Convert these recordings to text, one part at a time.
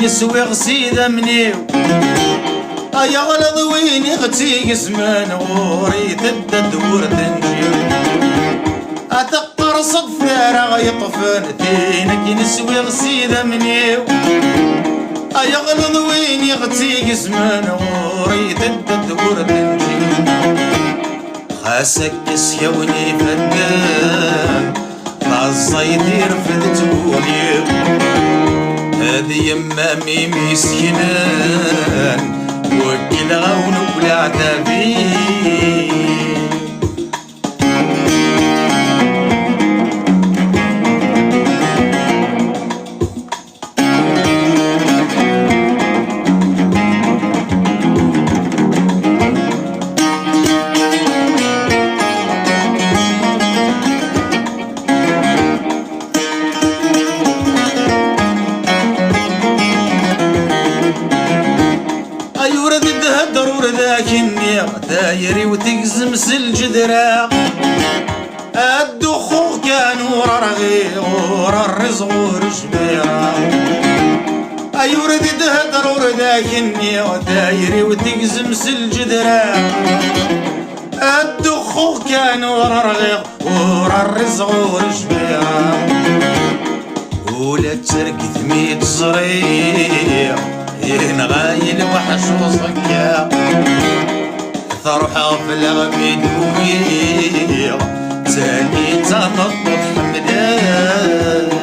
نسوي غسيدة منيو يا غلط وين يغتي زمان غوري تدور تنجيو أتقر صدف فارغ يطفن دينك نسوي غسيدة منيو يا غلط وين يغتي زمان غوري تدور تنجيو خاسك يسيوني فدان فالصيد يرفد تقولي هذه يمامي مسكنان وكل غون ولا عتابي لكني دايري وتقزم سالجدرا الدخو كان ورا رغي ورا الرزق ورجبيرا يورد دهدر ورداكني دايري وتقزم سالجدرا الدخو كان ورا رغي ورا الرزق ورجبيرا ولا ترك ثميت صريح ينغايل وحش وصكا ثروحة في الغبيد ويا تاني تنطط حمدان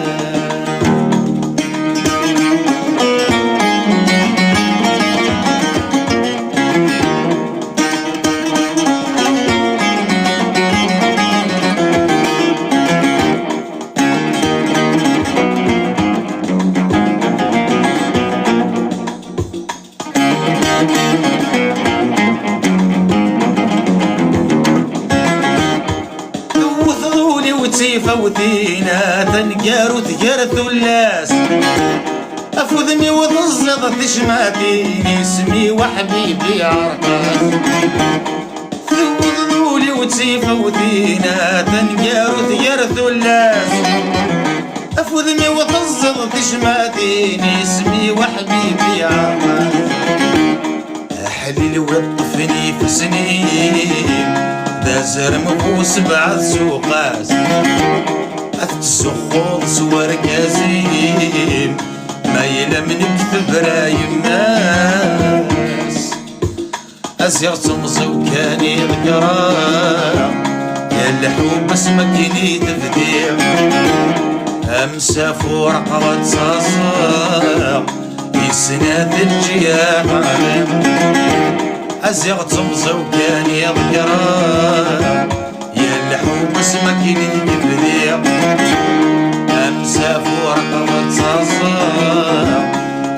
فوتينا تنقار وتقار ثلاث أفوذني وتزلط تشماتيني اسمي وحبيبي عرقاس فوذنولي وتفوتينا تنقار وتقار ثلاث أفوذني وتزلط تشماتيني اسمي وحبيبي عرقاس أحلل وطفني في سنين دازر مفوس بعد سوقاس أتسخوض سوار كازين ما يلمنك ثبرايم ناس أزير تمزي وكاني ذكرى يا اللحوم بس مكيني تفديع أمساف ورقة تصاصر يسناد الجياح أزيغ تمزي وكاني ذكرى يا اللحوم بس مكيني تفديع أمساف ورقة تصاصر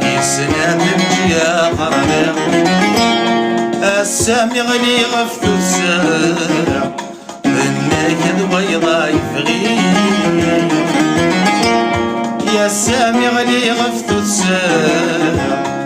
يسناد الجياح السامي غني غفتو الساع بالناكد بيضا يفغي يا سامي غني غفتو الساع